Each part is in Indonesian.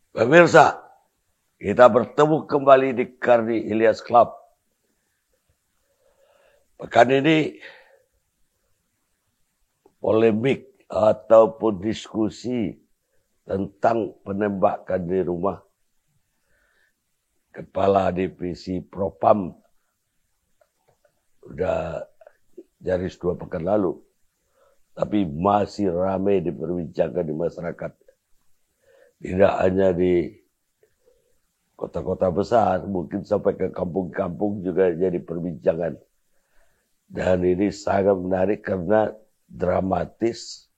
Pemirsa, kita bertemu kembali di Karni Ilyas Club. Pekan ini polemik ataupun diskusi tentang penembakan di rumah Kepala Divisi Propam udah nyaris 2 pekan lalu, tapi masih ramai diperbincangkan di masyarakat. Tidak hanya di kota-kota besar, mungkin sampai ke kampung-kampung juga jadi perbincangan. Dan ini sangat menarik karena dramatis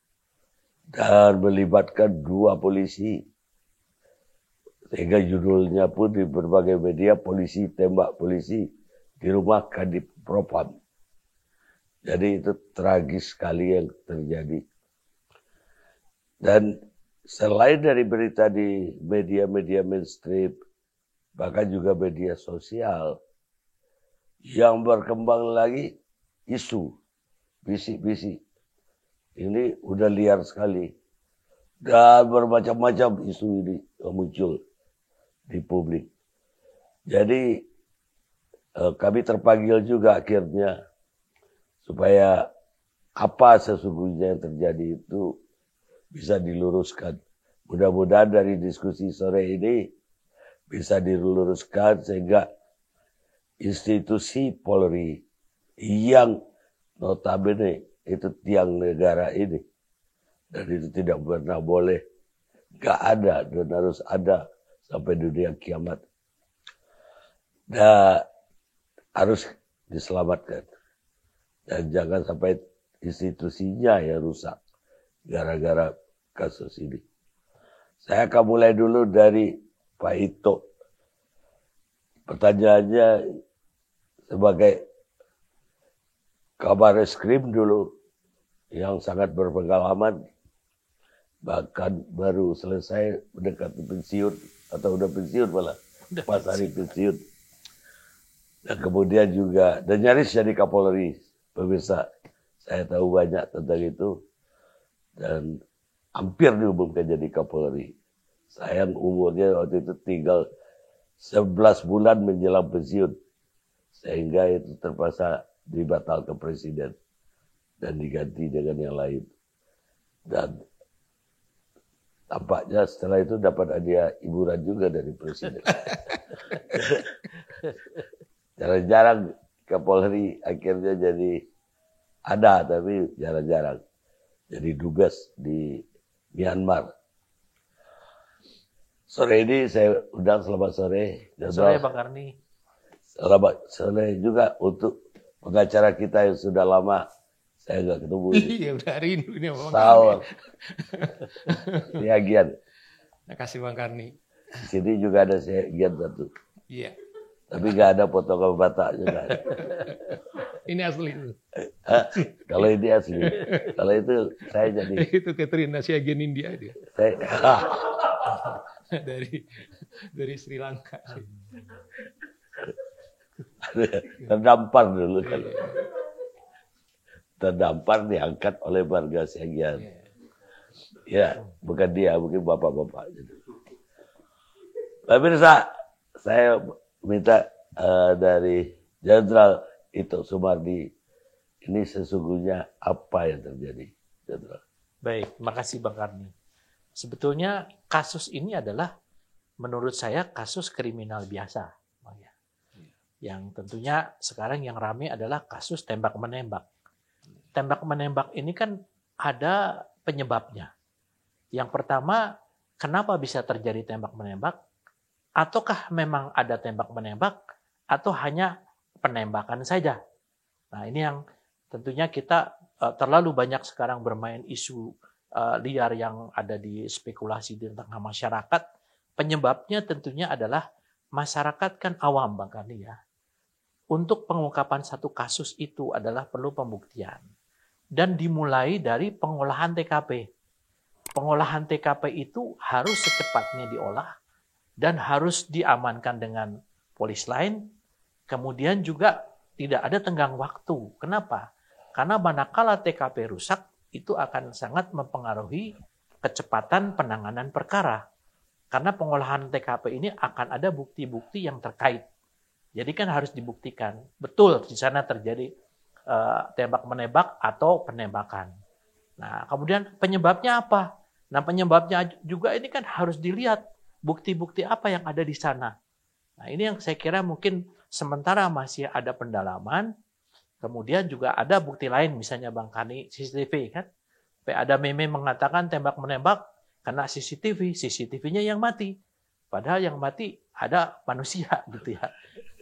dan melibatkan 2 polisi. Sehingga judulnya pun di berbagai media, polisi tembak polisi di rumah Kadif Propam. Jadi itu tragis sekali yang terjadi. Dan selain dari berita di media-media mainstream, bahkan juga media sosial, yang berkembang lagi isu, bisik-bisik. Ini udah liar sekali. Dan bermacam-macam isu ini muncul di publik. Jadi kami terpanggil juga akhirnya supaya apa sesungguhnya yang terjadi itu bisa diluruskan. Mudah-mudahan dari diskusi sore ini bisa diluruskan sehingga institusi Polri yang notabene itu tiang negara ini, dan itu tidak pernah boleh, gak ada dan harus ada sampai dunia kiamat. Dan harus diselamatkan. Dan jangan sampai institusinya yang rusak gara-gara kasus ini. Saya akan mulai dulu dari Pak Ito. Pertanyaannya sebagai Kabar Reskrim dulu yang sangat berpengalaman, bahkan baru selesai mendekati pensiun atau udah pensiun malah pas hari pensiun, dan kemudian juga dan nyaris jadi Kapolri. Pemirsa, saya tahu banyak tentang itu dan hampir diumumkan jadi Kapolri. Sayang umurnya waktu itu tinggal 11 bulan menjelang pensiun, sehingga itu terpaksa dibatalkan presiden dan diganti dengan yang lain. Dan tampaknya setelah itu dapat hadiah hiburan juga dari presiden. Jarang-jarang Kapolri akhirnya jadi ada, tapi jarang-jarang. Jadi dubes di Myanmar. Sore ini saya undang, selamat sore. Sore Bang Karni. Selamat sore juga untuk pengacara kita yang sudah lama saya nggak ketemu. Iya udah rindu ini Bang Karni. Gian. Terima kasih Bang Karni. Di sini juga ada Gian satu. Iya. Tapi nggak ada potongan Bataknya. Ini asli. Kalau ini asli. Kalau itu saya jadi. Itu Catherine Asiagen India dia. Dari Sri Lanka. Terdampar dulu kan. Terdampar diangkat oleh warga Asiagen. Ya, bukan dia, mungkin bapak-bapak. Pemirsa, saya minta dari Jenderal Ito Sumardi, ini sesungguhnya apa yang terjadi, Jenderal? Baik, makasih Bang Karni. Sebetulnya kasus ini adalah menurut saya kasus kriminal biasa. Yang tentunya sekarang yang ramai adalah kasus tembak-menembak. Tembak-menembak ini kan ada penyebabnya. Yang pertama, kenapa bisa terjadi tembak-menembak? Ataukah memang ada tembak-menembak atau hanya penembakan saja? Nah, ini yang tentunya kita terlalu banyak sekarang bermain isu liar yang ada di spekulasi di tengah masyarakat. Penyebabnya tentunya adalah masyarakat kan awam Bang Karni ya. Untuk pengungkapan satu kasus itu adalah perlu pembuktian. Dan dimulai dari pengolahan TKP. Pengolahan TKP itu harus secepatnya diolah dan harus diamankan dengan polis lain. Kemudian juga tidak ada tenggang waktu. Kenapa? Karena manakala TKP rusak, itu akan sangat mempengaruhi kecepatan penanganan perkara. Karena pengolahan TKP ini akan ada bukti-bukti yang terkait. Jadi kan harus dibuktikan. Betul di sana terjadi tembak-menembak atau penembakan. Nah, kemudian penyebabnya apa? Nah, penyebabnya juga ini kan harus dilihat bukti-bukti apa yang ada di sana. Nah, ini yang saya kira mungkin sementara masih ada pendalaman. Kemudian juga ada bukti lain, misalnya Bang Kani, CCTV kan. Ada meme mengatakan tembak-menembak kena CCTV, CCTV-nya yang mati. Padahal yang mati ada manusia gitu ya.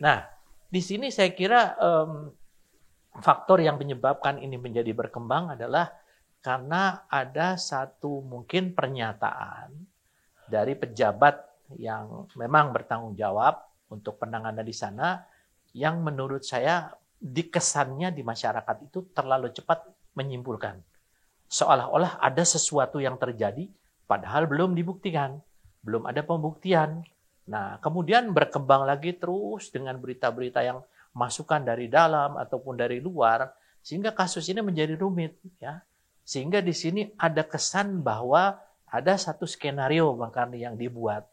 Nah, di sini saya kira faktor yang menyebabkan ini menjadi berkembang adalah karena ada satu mungkin pernyataan dari pejabat yang memang bertanggung jawab untuk penanganan di sana yang menurut saya dikesannya di masyarakat itu terlalu cepat menyimpulkan. Seolah-olah ada sesuatu yang terjadi padahal belum dibuktikan, belum ada pembuktian. Nah, kemudian berkembang lagi terus dengan berita-berita yang masukan dari dalam ataupun dari luar, sehingga kasus ini menjadi rumit, ya. Sehingga di sini ada kesan bahwa ada satu skenario Bang Karni yang dibuat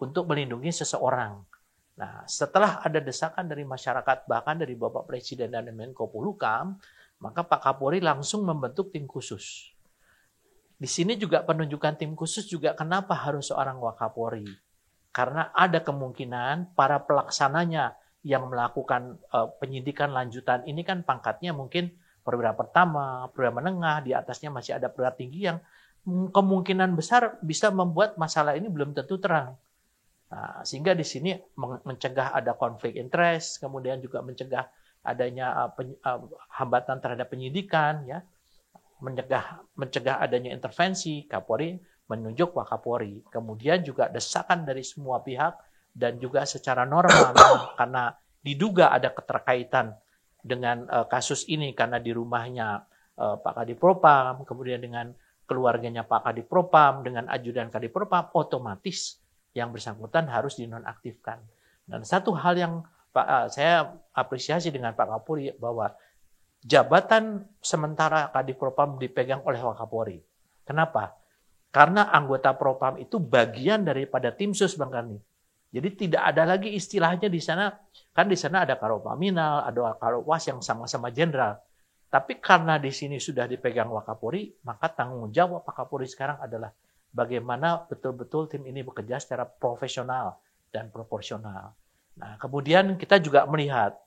untuk melindungi seseorang. Nah, setelah ada desakan dari masyarakat, bahkan dari Bapak Presiden dan Menko Polhukam, maka Pak Kapolri langsung membentuk tim khusus. Di sini juga penunjukan tim khusus juga kenapa harus seorang Wakapolri? Karena ada kemungkinan para pelaksananya yang melakukan penyidikan lanjutan ini kan pangkatnya mungkin perwira pertama, perwira menengah, di atasnya masih ada perwira tinggi yang kemungkinan besar bisa membuat masalah ini belum tentu terang. Nah, sehingga di sini mencegah ada konflik interest, kemudian juga mencegah adanya hambatan terhadap penyidikan, ya, mencegah adanya intervensi. Kapolri menunjuk Wakapolri. Kemudian juga desakan dari semua pihak dan juga secara normal karena diduga ada keterkaitan dengan kasus ini karena di rumahnya Pak Kadipropam, kemudian dengan keluarganya Pak Kadipropam, dengan ajudan Kadipropam, otomatis yang bersangkutan harus dinonaktifkan. Dan satu hal yang saya apresiasi dengan Pak Kapolri bahwa jabatan sementara Kadipropam dipegang oleh Wakapolri. Kenapa? Karena anggota Propam itu bagian daripada tim sus Bang Karni. Jadi tidak ada lagi istilahnya di sana, kan di sana ada Karopaminal, ada Karowas yang sama-sama jenderal. Tapi karena di sini sudah dipegang Wakapolri, maka tanggung jawab Pak Kapolri sekarang adalah bagaimana betul-betul tim ini bekerja secara profesional dan proporsional. Nah, kemudian kita juga melihat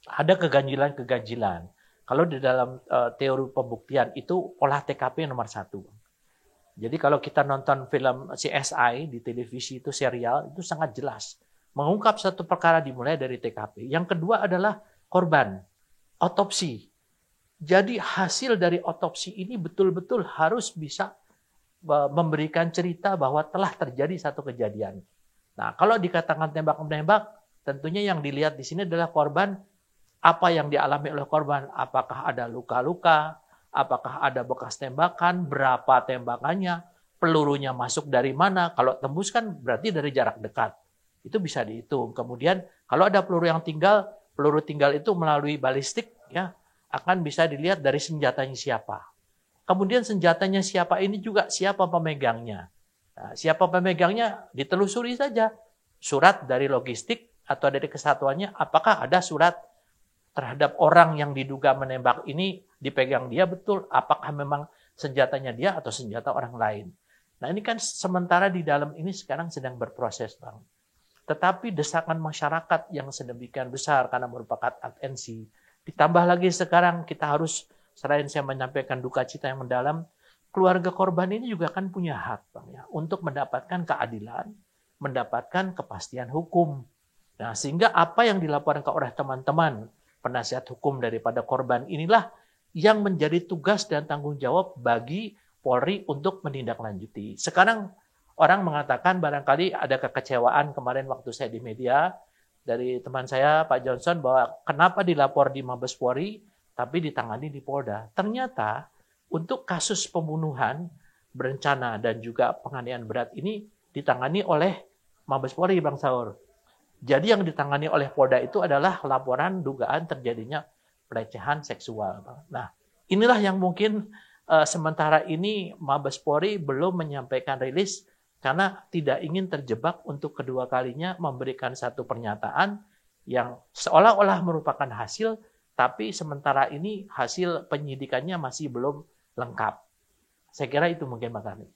ada keganjilan-keganjilan. Kalau di dalam teori pembuktian itu olah TKP nomor 1. Jadi kalau kita nonton film CSI di televisi itu serial, itu sangat jelas. Mengungkap satu perkara dimulai dari TKP. Yang kedua adalah korban, otopsi. Jadi hasil dari otopsi ini betul-betul harus bisa memberikan cerita bahwa telah terjadi satu kejadian. Nah, kalau dikatakan tembak-menembak, tentunya yang dilihat di sini adalah korban, apa yang dialami oleh korban, apakah ada luka-luka, apakah ada bekas tembakan, berapa tembakannya, pelurunya masuk dari mana, kalau tembus kan berarti dari jarak dekat. Itu bisa dihitung. Kemudian kalau ada peluru yang tinggal, peluru tinggal itu melalui balistik, ya, akan bisa dilihat dari senjatanya siapa. Kemudian senjatanya siapa ini juga siapa pemegangnya. Nah, siapa pemegangnya ditelusuri saja. Surat dari logistik atau dari kesatuannya, apakah ada surat terhadap orang yang diduga menembak ini dipegang dia betul, apakah memang senjatanya dia atau senjata orang lain. Nah, ini kan sementara di dalam ini sekarang sedang berproses, Bang. Tetapi desakan masyarakat yang sedemikian besar karena merupakan atensi, ditambah lagi sekarang kita harus, selain saya menyampaikan duka cita yang mendalam, keluarga korban ini juga kan punya hak, Bang, ya, untuk mendapatkan keadilan, mendapatkan kepastian hukum. Nah, sehingga apa yang dilaporkan oleh teman-teman penasihat hukum daripada korban inilah yang menjadi tugas dan tanggung jawab bagi Polri untuk menindaklanjuti. Sekarang orang mengatakan barangkali ada kekecewaan kemarin waktu saya di media dari teman saya Pak Johnson bahwa kenapa dilapor di Mabes Polri tapi ditangani di Polda. Ternyata untuk kasus pembunuhan berencana dan juga penganiayaan berat ini ditangani oleh Mabes Polri, Bang Saur. Jadi yang ditangani oleh Polda itu adalah laporan dugaan terjadinya pelecehan seksual. Nah, inilah yang mungkin sementara ini Mabes Polri belum menyampaikan rilis karena tidak ingin terjebak untuk kedua kalinya memberikan satu pernyataan yang seolah-olah merupakan hasil, tapi sementara ini hasil penyidikannya masih belum lengkap. Saya kira itu mungkin makanya.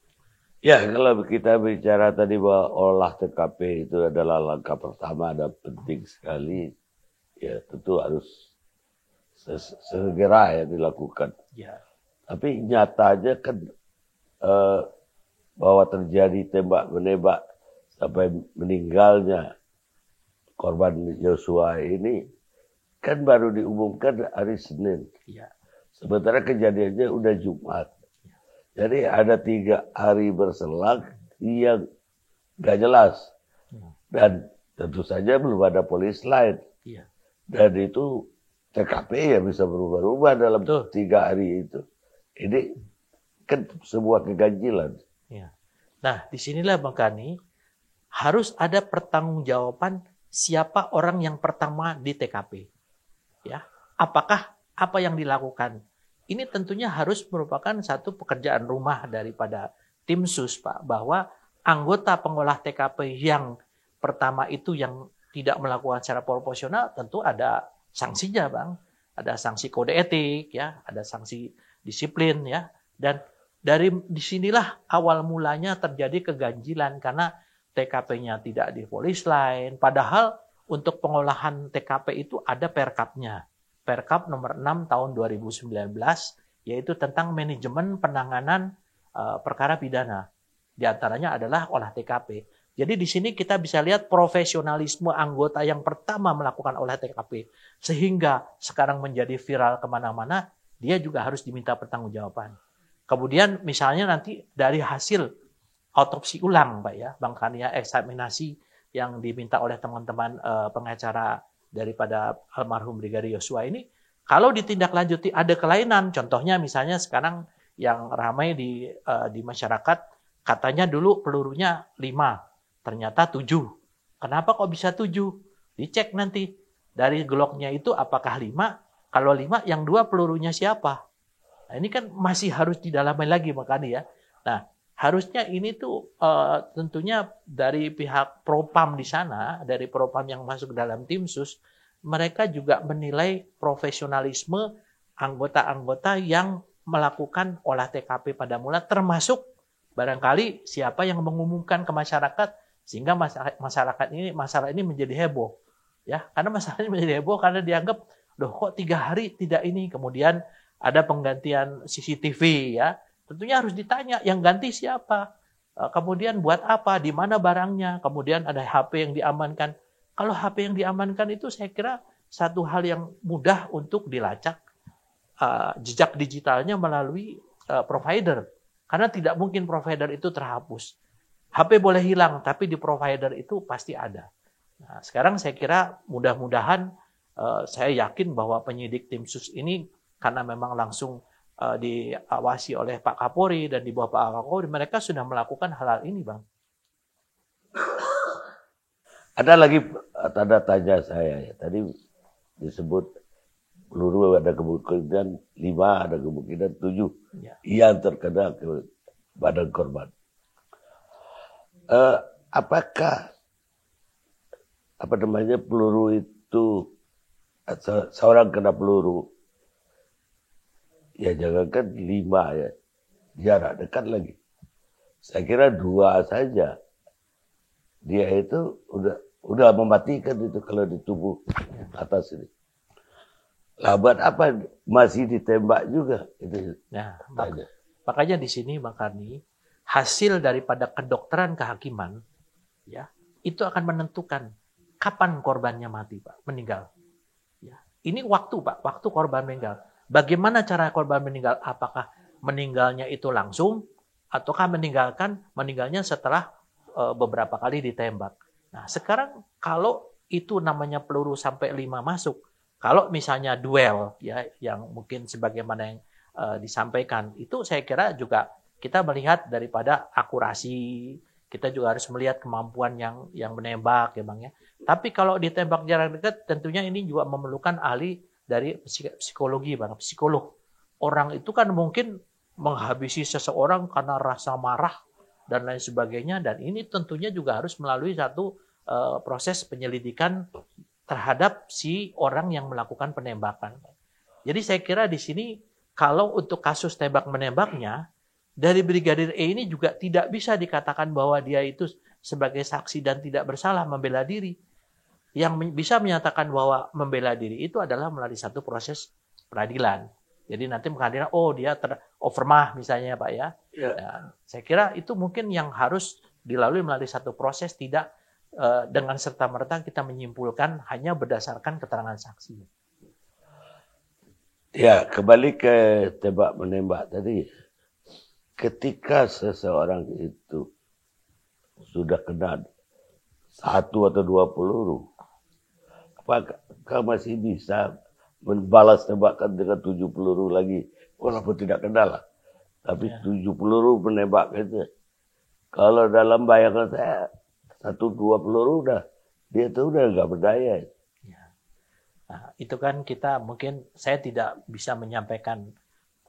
Ya, kalau kita bicara tadi bahwa olah TKP itu adalah langkah pertama dan penting sekali, ya tentu harus segera ya dilakukan. Ya. Tapi nyatanya kan bahwa terjadi tembak-menembak sampai meninggalnya korban Yosua ini kan baru diumumkan hari Senin. Ya. Sementara kejadiannya udah Jumat. Jadi ada 3 hari berselang yang gak jelas. Dan tentu saja belum ada polis lain. Iya. Dan itu TKP ya bisa berubah-ubah dalam Betul. 3 hari itu. Ini kan sebuah keganjilan. Ya. Nah, disinilah Bang Kani, harus ada pertanggungjawaban siapa orang yang pertama di TKP. Ya, apakah apa yang dilakukan? Ini tentunya harus merupakan satu pekerjaan rumah daripada tim sus, Pak, bahwa anggota pengolah TKP yang pertama itu yang tidak melakukan secara proporsional tentu ada sanksinya, Bang. Ada sanksi kode etik, ya, ada sanksi disiplin, ya. Dan dari disinilah awal mulanya terjadi keganjilan karena TKP-nya tidak di polis lain. Padahal untuk pengolahan TKP itu ada perkapnya. Perkap nomor 6 tahun 2019, yaitu tentang manajemen penanganan perkara pidana. Di antaranya adalah olah TKP. Jadi di sini kita bisa lihat profesionalisme anggota yang pertama melakukan olah TKP. Sehingga sekarang menjadi viral kemana-mana, dia juga harus diminta pertanggungjawaban. Kemudian misalnya nanti dari hasil autopsi ulang, Pak ya, Bang Kania, eksaminasi yang diminta oleh teman-teman pengacara daripada almarhum Brigadir Yosua ini, kalau ditindaklanjuti ada kelainan, contohnya misalnya sekarang yang ramai di masyarakat, katanya dulu pelurunya 5, ternyata 7. Kenapa kok bisa 7? Dicek nanti dari Glocknya itu apakah 5? Kalau 5, yang 2 pelurunya siapa? Nah, ini kan masih harus didalami lagi makanya ya. Nah, harusnya ini tuh tentunya dari pihak Propam di sana, dari Propam yang masuk dalam tim sus, mereka juga menilai profesionalisme anggota-anggota yang melakukan olah TKP pada mula, termasuk barangkali siapa yang mengumumkan ke masyarakat sehingga masalah ini menjadi heboh. Ya, karena masalah ini menjadi heboh karena dianggap, loh kok 3 hari tidak ini, kemudian ada penggantian CCTV ya. Tentunya harus ditanya, yang ganti siapa? Kemudian buat apa? Di mana barangnya? Kemudian ada HP yang diamankan. Kalau HP yang diamankan itu saya kira satu hal yang mudah untuk dilacak jejak digitalnya melalui provider. Karena tidak mungkin provider itu terhapus. HP boleh hilang, tapi di provider itu pasti ada. Nah, sekarang saya kira mudah-mudahan saya yakin bahwa penyidik tim sus ini karena memang langsung diawasi oleh Pak Kapolri dan di bawah Pak Kapolri, mereka sudah melakukan hal-hal ini, Bang. Ada lagi tanda tanya saya ya. Tadi disebut peluru ada kemungkinan 5, ada kemungkinan 7 ya, yang terkena ke badan korban. Apakah peluru itu seorang kena peluru? Ya jangankan 5 ya, jarak dekat lagi. Saya kira 2 saja. Dia itu udah mematikan itu kalau di tubuh atas ini. Lah buat apa masih ditembak juga? Itu. Nah, makanya di sini Bang Karni, hasil daripada kedokteran kehakiman, ya itu akan menentukan kapan korbannya mati, Pak, meninggal. Ya, ini waktu, Pak, waktu korban meninggal. Bagaimana cara korban meninggal? Apakah meninggalnya itu langsung ataukah meninggalnya setelah beberapa kali ditembak? Nah, sekarang kalau itu namanya peluru sampai 5 masuk, kalau misalnya duel ya yang mungkin sebagaimana yang disampaikan, itu saya kira juga kita melihat daripada akurasi, kita juga harus melihat kemampuan yang menembak ya Bang ya. Tapi kalau ditembak jarak dekat tentunya ini juga memerlukan ahli dari psikologi, Bang, psikolog. Orang itu kan mungkin menghabisi seseorang karena rasa marah, dan lain sebagainya. Dan ini tentunya juga harus melalui satu proses penyelidikan terhadap si orang yang melakukan penembakan. Jadi saya kira di sini kalau untuk kasus tembak-menembaknya, dari Brigadir E ini juga tidak bisa dikatakan bahwa dia itu sebagai saksi dan tidak bersalah membela diri. Yang bisa menyatakan bahwa membela diri itu adalah melalui satu proses peradilan. Jadi nanti pengadilan, oh dia overmah misalnya Pak ya. Ya. Saya kira itu mungkin yang harus dilalui melalui satu proses, tidak dengan serta-merta kita menyimpulkan hanya berdasarkan keterangan saksi. Ya, kembali ke tembak menembak tadi. Ketika seseorang itu sudah kena 1 atau 2 peluru, apakah masih bisa membalas tembakan dengan 7 peluru lagi? Walaupun tidak kena lah. Tapi 7 peluru menembak itu. Kalau dalam bayangan saya, 1-2 peluru dia tuh udah nggak berdaya. Nah, itu kan kita mungkin saya tidak bisa menyampaikan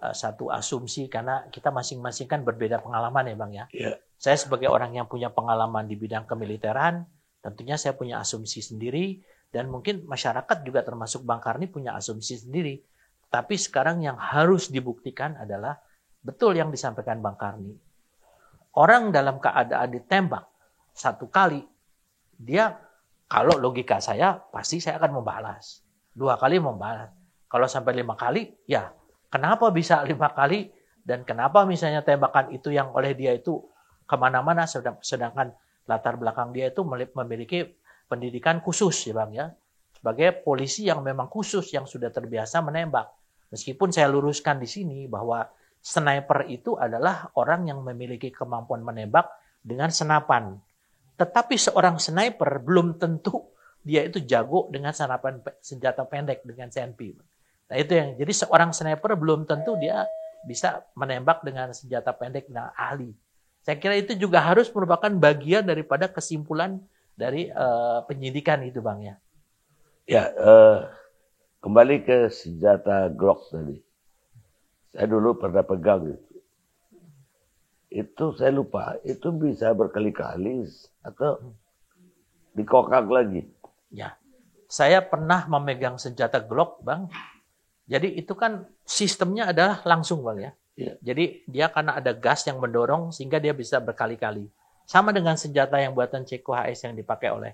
satu asumsi karena kita masing-masing kan berbeda pengalaman ya Bang ya. Saya sebagai orang yang punya pengalaman di bidang kemiliteran, tentunya saya punya asumsi sendiri dan mungkin masyarakat juga termasuk Bang Karni punya asumsi sendiri. Tapi sekarang yang harus dibuktikan adalah betul yang disampaikan Bang Karni. Orang dalam keadaan ditembak 1 kali, dia kalau logika saya pasti saya akan membalas. 2 kali membalas. Kalau sampai 5 kali, ya kenapa bisa 5 kali dan kenapa misalnya tembakan itu yang oleh dia itu kemana-mana sedangkan latar belakang dia itu memiliki pendidikan khusus ya Bang ya. Sebagai polisi yang memang khusus yang sudah terbiasa menembak. Meskipun saya luruskan di sini bahwa sniper itu adalah orang yang memiliki kemampuan menembak dengan senapan. Tetapi seorang sniper belum tentu dia itu jago dengan senapan senjata pendek dengan CNP. Nah itu yang jadi seorang sniper belum tentu dia bisa menembak dengan senjata pendek dengan ahli. Saya kira itu juga harus merupakan bagian daripada kesimpulan dari penyidikan itu Bang ya. Ya, kembali ke senjata Glock tadi. Saya dulu pernah pegang itu. Itu saya lupa, itu bisa berkali-kali atau dikokang lagi. Ya, saya pernah memegang senjata Glock, Bang. Jadi itu kan sistemnya adalah langsung, Bang ya. Jadi dia karena ada gas yang mendorong sehingga dia bisa berkali-kali. Sama dengan senjata yang buatan Ceko HS yang dipakai oleh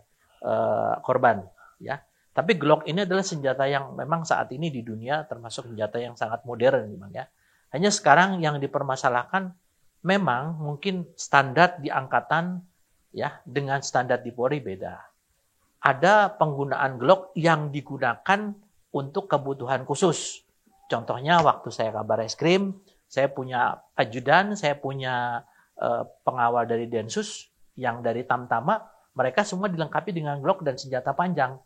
korban, ya. Tapi Glock ini adalah senjata yang memang saat ini di dunia termasuk senjata yang sangat modern, Bang ya. Hanya sekarang yang dipermasalahkan memang mungkin standar di angkatan ya dengan standar di Polri beda. Ada penggunaan Glock yang digunakan untuk kebutuhan khusus. Contohnya waktu saya kabar eskrim, saya punya ajudan, saya punya pengawal dari Densus yang dari Tamtama, mereka semua dilengkapi dengan Glock dan senjata panjang.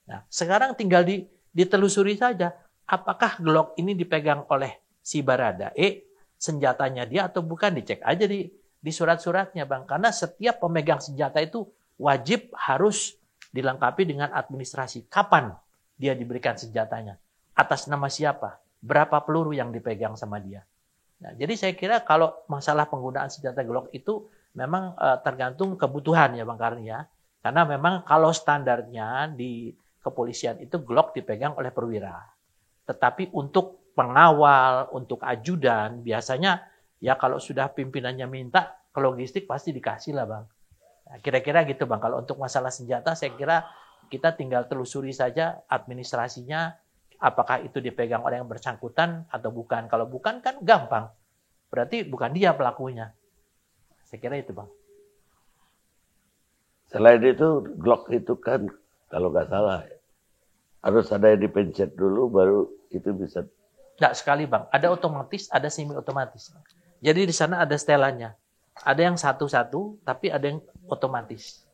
Nah, sekarang tinggal ditelusuri saja apakah Glock ini dipegang oleh si Baradae, senjatanya dia atau bukan, dicek aja di surat-suratnya Bang. Karena setiap pemegang senjata itu wajib harus dilengkapi dengan administrasi. Kapan dia diberikan senjatanya? Atas nama siapa? Berapa peluru yang dipegang sama dia? Nah, jadi saya kira kalau masalah penggunaan senjata Glock itu memang tergantung kebutuhan ya Bang Karni ya. Karena memang kalau standarnya di kepolisian itu Glock dipegang oleh perwira. Tetapi untuk pengawal, untuk ajudan, biasanya ya kalau sudah pimpinannya minta ke logistik pasti dikasih lah Bang. Nah, kira-kira gitu Bang. Kalau untuk masalah senjata saya kira kita tinggal telusuri saja administrasinya, apakah itu dipegang oleh yang bersangkutan atau bukan. Kalau bukan kan gampang. Berarti bukan dia pelakunya. Saya kira itu Bang. Selain itu Glock itu kan kalau nggak salah harus ada yang dipencet dulu baru itu bisa. Nggak sekali Bang. Ada otomatis, ada semi otomatis. Jadi di sana ada setelannya. Ada yang satu-satu, tapi ada yang otomatis.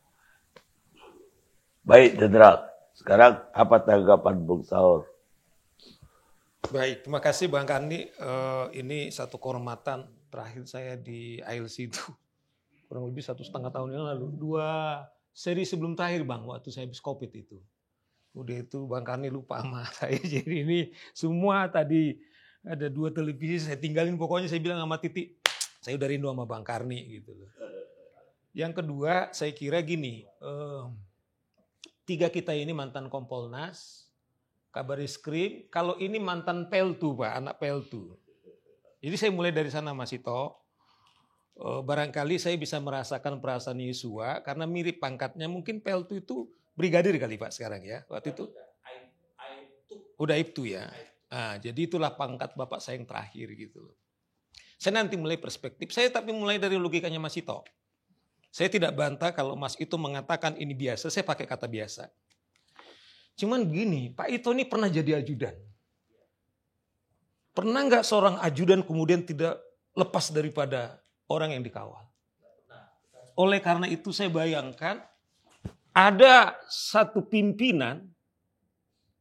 Baik, Jenderal. Sekarang apa tanggapan Bung Saur? Baik, terima kasih Bang Karni. Ini satu kehormatan terakhir saya di ILC itu kurang lebih 1,5 tahun yang lalu. 2 seri sebelum terakhir Bang, waktu saya habis COVID itu. Udah itu Bang Karni lupa sama saya. Jadi ini semua tadi ada 2 televisi saya tinggalin. Pokoknya saya bilang sama Titi, Saya udah rindu sama Bang Karni gitu loh. Yang kedua saya kira gini, tiga kita ini mantan Kompolnas, Kabarisskrim, kalau ini mantan Peltu Pak, anak Peltu. Jadi saya mulai dari sana Mas Ito. Barangkali saya bisa merasakan perasaan Yosua karena mirip pangkatnya, mungkin Peltu itu brigadir kali Pak sekarang ya. Waktu itu udah Aibtu ya. Nah, jadi itulah pangkat Bapak saya yang terakhir gitu loh. Saya nanti mulai perspektif, saya tapi mulai dari logikanya Mas Ito. Saya tidak bantah kalau Mas Ito mengatakan ini biasa, saya pakai kata biasa. Cuman gini, Pak Ito ini pernah jadi ajudan. Pernah nggak seorang ajudan kemudian tidak lepas daripada orang yang dikawal? Oleh karena itu saya bayangkan ada satu pimpinan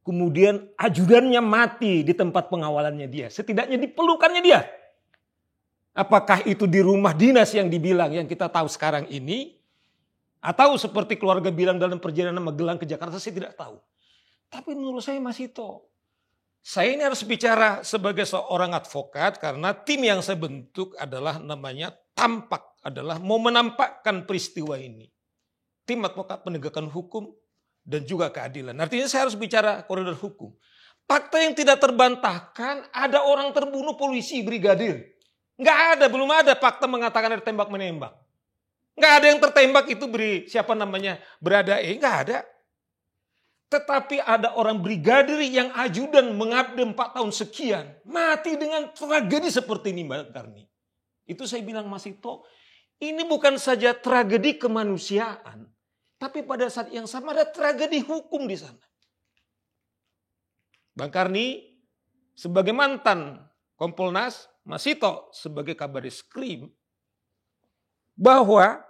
kemudian ajudannya mati di tempat pengawalannya dia. Setidaknya di pelukannya dia. Apakah itu di rumah dinas yang dibilang yang kita tahu sekarang ini, atau seperti keluarga bilang dalam perjalanan Magelang ke Jakarta, saya tidak tahu. Tapi menurut saya Mas Ito, saya ini harus bicara sebagai seorang advokat karena tim yang saya bentuk adalah namanya tampak, adalah mau menampakkan peristiwa ini. Tim advokat penegakan hukum dan juga keadilan. Artinya saya harus bicara koridor hukum. Fakta yang tidak terbantahkan, ada orang terbunuh polisi brigadir. Nggak ada, belum ada fakta mengatakan ada tembak menembak. Nggak ada yang tertembak itu berada nggak ada. Tetapi ada orang brigadir yang ajudan mengabdi 4 tahun sekian. Mati dengan tragedi seperti ini Mbak Karni. Itu saya bilang Mas Ito, ini bukan saja tragedi kemanusiaan. Tapi pada saat yang sama ada tragedi hukum di sana. Bang Karni sebagai mantan Kompolnas, Mas Ito sebagai Kabarisskrim, bahwa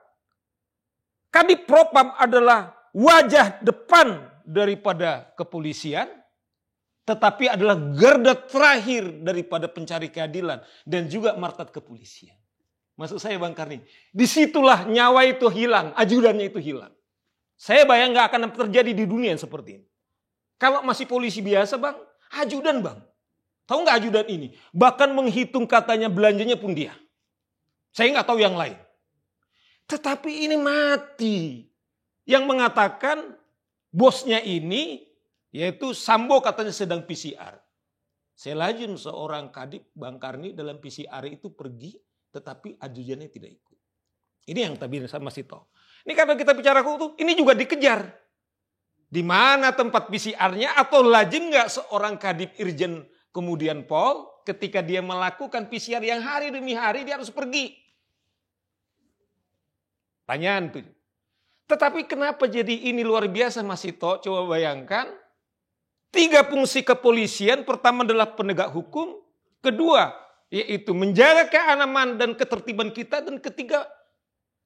Kadif Propam adalah wajah depan daripada kepolisian, tetapi adalah garda terakhir daripada pencari keadilan dan juga martabat kepolisian. Maksud saya Bang Karni, disitulah nyawa itu hilang, ajudannya itu hilang. Saya bayang nggak akan terjadi di dunia yang seperti ini. Kalau masih polisi biasa Bang, ajudan Bang. Tahu nggak ajudan ini? Bahkan menghitung katanya belanjanya pun dia. Saya nggak tahu yang lain. Tetapi ini mati. Yang mengatakan bosnya ini, yaitu Sambo katanya sedang PCR. Saya lajun seorang kadip Bang Karni dalam PCR itu pergi, tetapi ajudannya tidak ikut. Ini yang tadi sama Mas Ito. Ini kalau kita bicara hukum, ini juga dikejar. Di mana tempat PCR-nya atau lajim nggak seorang kadip Irjen kemudian Pol ketika dia melakukan PCR yang hari demi hari dia harus pergi. Tanyaan tuh. Tetapi kenapa jadi ini luar biasa Mas Ito? Coba bayangkan. 3 fungsi kepolisian. Pertama adalah penegak hukum. Kedua yaitu menjaga keamanan dan ketertiban kita. Dan ketiga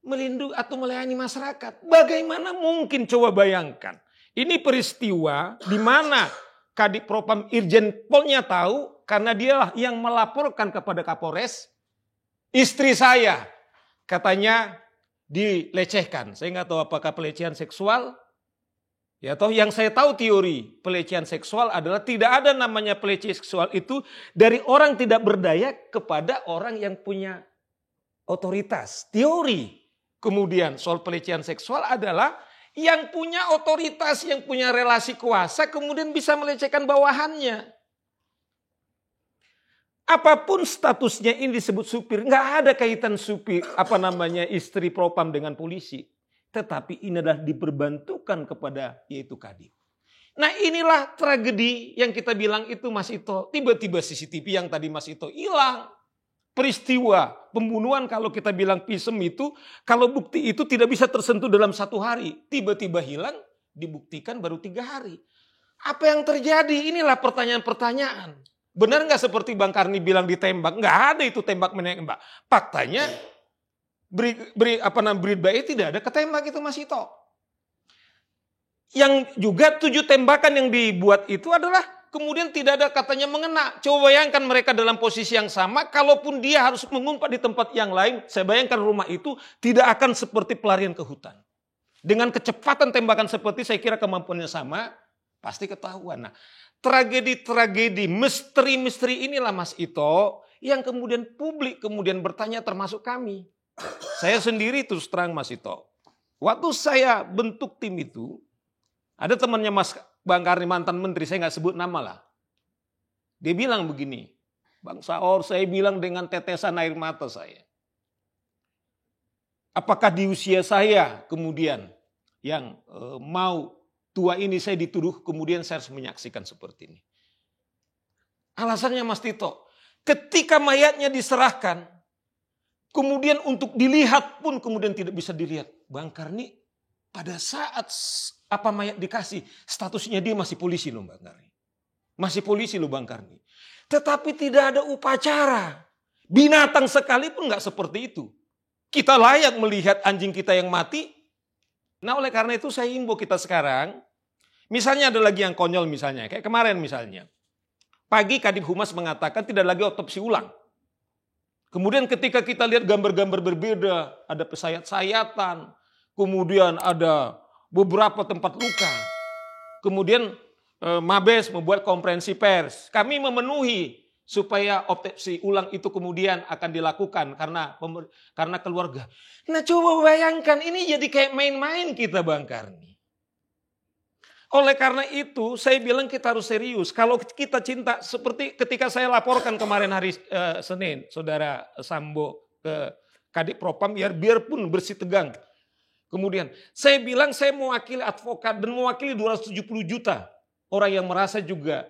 melindungi atau melayani masyarakat. Bagaimana mungkin coba bayangkan. Ini peristiwa di mana Kadif Propam Irjen Polnya tahu karena dialah yang melaporkan kepada Kapolres. Istri saya katanya dilecehkan. Saya nggak tahu apakah pelecehan seksual. Ya toh yang saya tahu teori pelecehan seksual adalah tidak ada namanya pelecehan seksual itu dari orang tidak berdaya kepada orang yang punya otoritas. Teori kemudian soal pelecehan seksual adalah yang punya otoritas, yang punya relasi kuasa kemudian bisa melecehkan bawahannya. Apapun statusnya ini disebut supir, nggak ada kaitan supir istri Propam dengan polisi. Tetapi ini adalah diperbantukan kepada yaitu Kadif. Nah inilah tragedi yang kita bilang itu Mas Ito. Tiba-tiba CCTV yang tadi Mas Ito hilang. Peristiwa pembunuhan kalau kita bilang pisem itu, kalau bukti itu tidak bisa tersentuh dalam 1 hari. Tiba-tiba hilang, dibuktikan baru 3 hari. Apa yang terjadi? Inilah pertanyaan-pertanyaan. Benar nggak seperti Bang Karni bilang ditembak? Nggak ada itu tembak menembak. Faktanya Brigda E tidak ada ketembak itu Mas Ito. Yang juga 7 tembakan yang dibuat itu adalah kemudian tidak ada katanya mengena. Coba bayangkan mereka dalam posisi yang sama. Kalaupun dia harus mengumpat di tempat yang lain. Saya bayangkan rumah itu tidak akan seperti pelarian ke hutan. Dengan kecepatan tembakan seperti saya kira kemampuannya sama. Pasti ketahuan. Nah, tragedi-tragedi, misteri-misteri inilah Mas Ito. yang kemudian publik kemudian bertanya termasuk kami. Saya sendiri terus terang Mas Ito, waktu saya bentuk tim itu, ada temannya Mas Bang Karni mantan menteri, saya nggak sebut nama lah. Dia bilang begini, Bang Saur, saya bilang dengan tetesan air mata saya. Apakah di usia saya kemudian yang mau tua ini saya dituduh, kemudian saya harus menyaksikan seperti ini. Alasannya Mas Tito, ketika mayatnya diserahkan, kemudian untuk dilihat pun kemudian tidak bisa dilihat. Bang Karni pada saat mayat dikasih, statusnya dia masih polisi loh Bang Karni. Masih polisi loh Bang Karni. Tetapi tidak ada upacara. Binatang sekalipun nggak seperti itu. Kita layak melihat anjing kita yang mati. Nah oleh karena itu saya himbau kita sekarang, misalnya ada lagi yang konyol misalnya, kayak kemarin misalnya. Pagi Kadif Humas mengatakan tidak lagi otopsi ulang. Kemudian ketika kita lihat gambar-gambar berbeda, ada pesayat-sayatan, kemudian ada beberapa tempat luka. Kemudian Mabes membuat konferensi pers. Kami memenuhi supaya otopsi ulang itu kemudian akan dilakukan karena keluarga. Nah coba bayangkan ini jadi kayak main-main kita Bang Karni. Oleh karena itu saya bilang kita harus serius. Kalau kita cinta seperti ketika saya laporkan kemarin hari Senin, Saudara Sambo ke Kadip Propam biarpun bersih tegang. Kemudian saya bilang saya mewakili advokat dan mewakili 270 juta orang yang merasa juga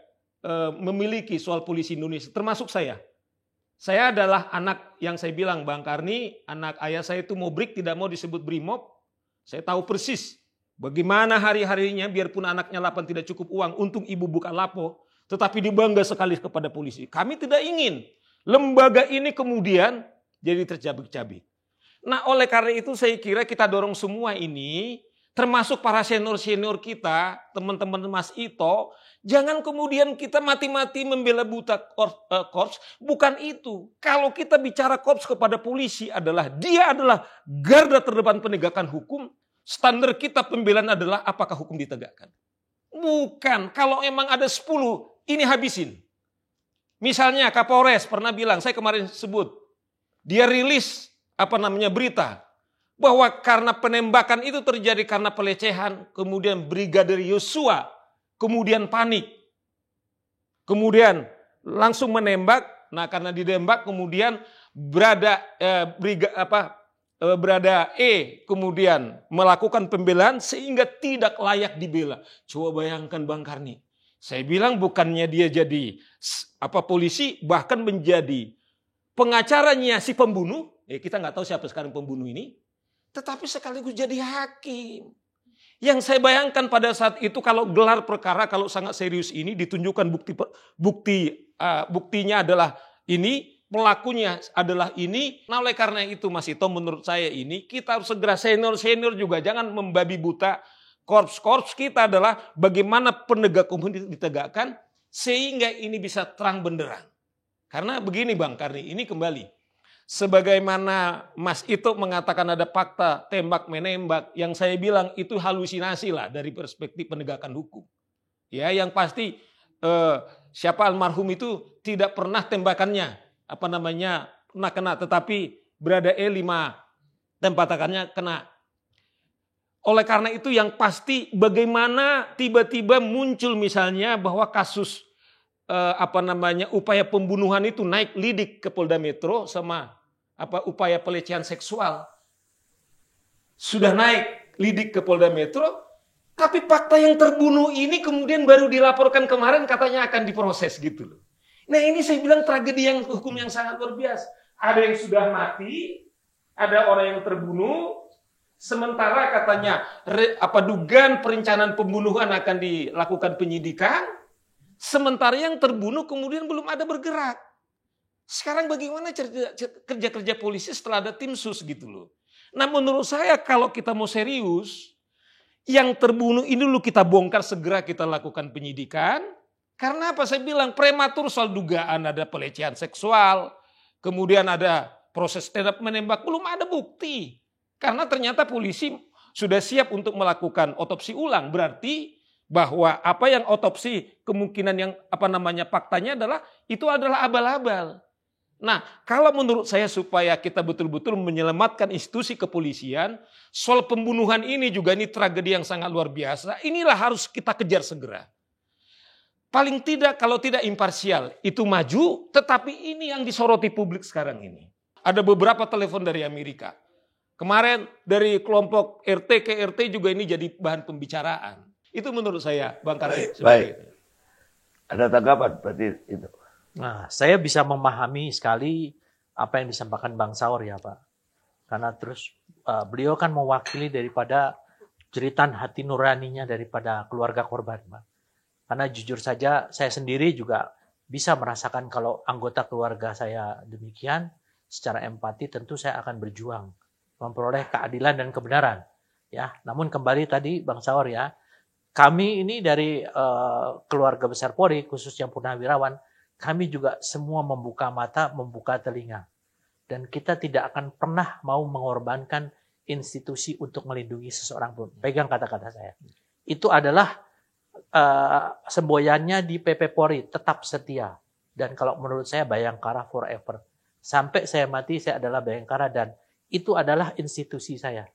memiliki soal polisi Indonesia, termasuk saya. Saya adalah anak yang saya bilang Bang Karni, anak ayah saya itu Mobrik, tidak mau disebut Brimob. Saya tahu persis bagaimana hari-harinya biarpun anaknya 8 tidak cukup uang, untung ibu buka lapo, tetapi dibangga sekali kepada polisi. Kami tidak ingin lembaga ini kemudian jadi tercabik-cabik. Nah oleh karena itu saya kira kita dorong semua ini, termasuk para senior-senior kita, teman-teman Mas Ito, jangan kemudian kita mati-mati membela buta korps, bukan itu. Kalau kita bicara korps kepada polisi dia adalah garda terdepan penegakan hukum. Standar kita pembelaan adalah apakah hukum ditegakkan. Bukan, kalau emang ada 10, ini habisin. Misalnya Kapolres pernah bilang, saya kemarin sebut, dia rilis berita bahwa karena penembakan itu terjadi karena pelecehan, kemudian Brigadir Yosua, kemudian panik. Kemudian langsung menembak, nah karena ditembak kemudian berada E kemudian melakukan pembelaan sehingga tidak layak dibela. Coba bayangkan Bang Karni. Saya bilang bukannya dia jadi polisi, bahkan menjadi pengacaranya si pembunuh. Kita nggak tahu siapa sekarang pembunuh ini. Tetapi sekaligus jadi hakim. Yang saya bayangkan pada saat itu kalau gelar perkara, kalau sangat serius ini ditunjukkan buktinya adalah ini. Pelakunya adalah ini. Nah oleh karena itu Mas Ito menurut saya ini kita harus segera senior-senior juga jangan membabi buta. Korps kita adalah bagaimana penegak hukum ditegakkan sehingga ini bisa terang benderang. Karena begini Bang Karni, ini kembali. Sebagaimana Mas Ito mengatakan ada fakta tembak menembak, yang saya bilang itu halusinasi lah dari perspektif penegakan hukum. Ya yang pasti siapa almarhum itu tidak pernah tembakannya kena, tetapi berada 5 tembakannya kena. Oleh karena itu yang pasti bagaimana tiba-tiba muncul misalnya bahwa kasus upaya pembunuhan itu naik lidik ke Polda Metro sama upaya pelecehan seksual sudah naik lidik ke Polda Metro, tapi fakta yang terbunuh ini kemudian baru dilaporkan kemarin katanya akan diproses gitu loh. Nah ini saya bilang tragedi yang hukum yang sangat luar biasa. Ada yang sudah mati, ada orang yang terbunuh, sementara katanya dugaan perencanaan pembunuhan akan dilakukan penyidikan, sementara yang terbunuh kemudian belum ada bergerak. Sekarang bagaimana kerja-kerja polisi setelah ada tim sus gitu loh. Nah menurut saya kalau kita mau serius, yang terbunuh ini dulu kita bongkar, segera kita lakukan penyidikan. Karena apa saya bilang prematur soal dugaan ada pelecehan seksual, kemudian ada proses tembak menembak, belum ada bukti. Karena ternyata polisi sudah siap untuk melakukan otopsi ulang, berarti bahwa apa yang otopsi kemungkinan yang faktanya adalah itu adalah abal-abal. Nah, kalau menurut saya supaya kita betul-betul menyelamatkan institusi kepolisian, soal pembunuhan ini juga ini tragedi yang sangat luar biasa, inilah harus kita kejar segera. Paling tidak kalau tidak imparsial, itu maju, tetapi ini yang disoroti publik sekarang ini. Ada beberapa telepon dari Amerika. Kemarin dari kelompok RT ke RT juga ini jadi bahan pembicaraan. Itu menurut saya, Bang Karni. Baik. Ada tanggapan berarti itu. Nah, saya bisa memahami sekali apa yang disampaikan Bang Saur ya Pak. Karena terus beliau kan mewakili daripada jeritan hati nuraninya daripada keluarga korban Pak. Karena jujur saja saya sendiri juga bisa merasakan kalau anggota keluarga saya demikian, secara empati tentu saya akan berjuang memperoleh keadilan dan kebenaran. Ya, namun kembali tadi Bang Saur ya, kami ini dari keluarga besar Polri, khususnya Purnawirawan, kami juga semua membuka mata, membuka telinga. Dan kita tidak akan pernah mau mengorbankan institusi untuk melindungi seseorang pun. Pegang kata-kata saya. Itu adalah semboyannya di PP Polri, tetap setia. Dan kalau menurut saya Bayangkara forever. Sampai saya mati, saya adalah Bayangkara dan itu adalah institusi saya.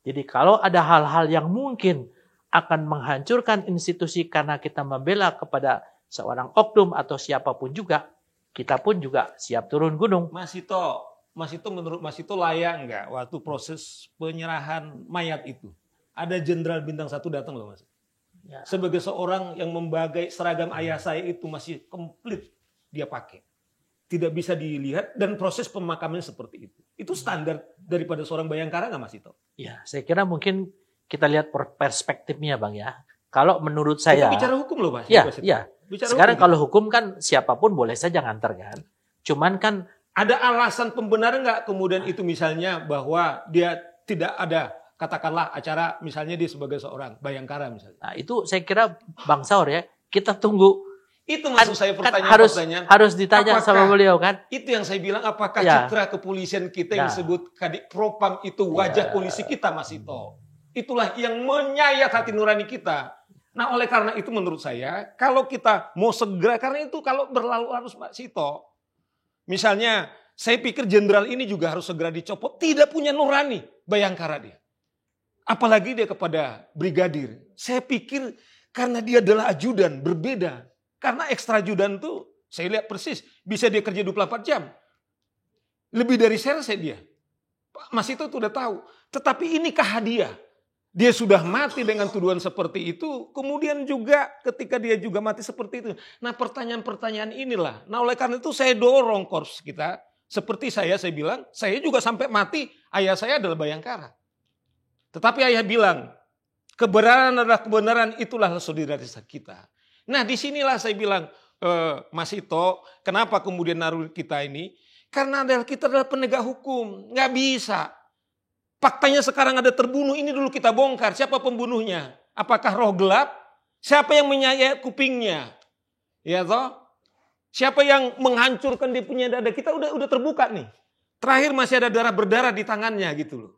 Jadi kalau ada hal-hal yang mungkin akan menghancurkan institusi karena kita membela kepada seorang oknum atau siapapun juga, kita pun juga siap turun gunung. Mas Ito menurut Mas Ito layak nggak waktu proses penyerahan mayat itu? Ada Jenderal Bintang 1 datang loh Mas. Ya. Sebagai seorang yang membagai seragam ayah saya itu masih komplit dia pakai. Tidak bisa dilihat dan proses pemakamannya seperti itu. Itu standar daripada seorang Bayangkara nggak Mas Ito? Ya, saya kira mungkin kita lihat perspektifnya Bang ya. Kalau menurut saya... Itu bicara hukum loh Mas. Ya. Sekarang kalau hukum kan siapapun boleh saja nganter kan. Cuman kan ada alasan pembenaran nggak kemudian itu misalnya bahwa dia tidak ada katakanlah acara misalnya dia sebagai seorang Bayangkara misalnya. Nah itu saya kira Bang Saur ya kita tunggu. Itu maksud saya pertanyaan. Harus ditanya sama beliau kan. Itu yang saya bilang apakah citra kepolisian kita yang disebut Kadif Propam itu wajah polisi kita Mas Ito. Itulah yang menyayat hati nurani kita. Nah oleh karena itu menurut saya kalau kita mau segera karena itu kalau berlalu harus Pak Sito. Misalnya saya pikir jenderal ini juga harus segera dicopot. Tidak punya nurani Bayangkara dia. Apalagi dia kepada brigadir. Saya pikir karena dia adalah ajudan berbeda. Karena ekstra ajudan tuh saya lihat persis bisa dia kerja 24 jam. Lebih dari serse dia. Mas Ito tuh udah tahu. Tetapi inikah hadiah? Dia sudah mati dengan tuduhan seperti itu. Kemudian juga ketika dia juga mati seperti itu. Nah pertanyaan-pertanyaan inilah. Nah oleh karena itu saya dorong korps kita. Seperti saya bilang. Saya juga sampai mati. Ayah saya adalah Bayangkara. Tetapi ayah bilang. Kebenaran adalah kebenaran. Itulah solidaritas kita. Nah disinilah saya bilang. Mas Ito. Kenapa kemudian naruh kita ini. Karena kita adalah penegak hukum. Nggak bisa. Faktanya sekarang ada terbunuh, ini dulu kita bongkar. Siapa pembunuhnya? Apakah roh gelap? Siapa yang menyayat kupingnya? Ya toh? Siapa yang menghancurkan dia punya dada? Kita udah terbuka nih. Terakhir masih ada darah berdarah di tangannya gitu loh.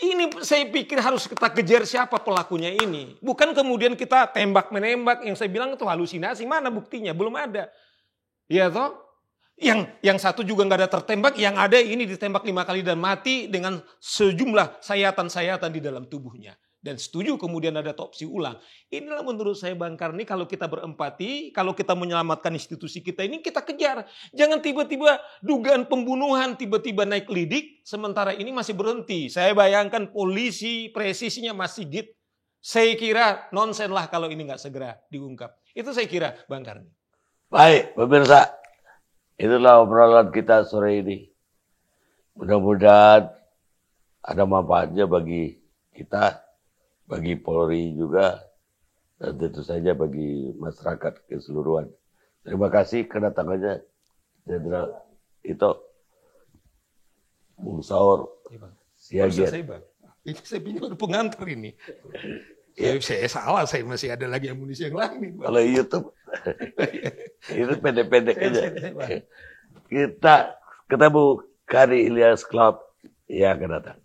Ini saya pikir harus kita kejar siapa pelakunya ini. Bukan kemudian kita tembak-menembak. Yang saya bilang itu halusinasi. Mana buktinya? Belum ada. Ya toh? Yang satu juga nggak ada tertembak, yang ada ini ditembak 5 kali dan mati dengan sejumlah sayatan-sayatan di dalam tubuhnya. Dan setuju kemudian ada otopsi ulang. Inilah menurut saya Bang Karni kalau kita berempati, kalau kita menyelamatkan institusi kita ini kita kejar. Jangan tiba-tiba dugaan pembunuhan tiba-tiba naik lidik, sementara ini masih berhenti. Saya bayangkan polisi presisinya masih Sigit. Saya kira nonsen lah kalau ini nggak segera diungkap. Itu saya kira Bang Karni. Baik pemirsa. Itulah obrolan kita sore ini. Mudah-mudahan ada manfaatnya bagi kita, bagi Polri juga, dan tentu saja bagi masyarakat keseluruhan. Terima kasih kedatangannya Jenderal Ito, Bung Saur, Siagian. Ini saya bingung pengantar ini. Saya salah, saya masih ada lagi amunisi yang lain. Kalau YouTube, itu pendek-pendek aja. Kita ketemu Kari Ilyas Club yang akan datang.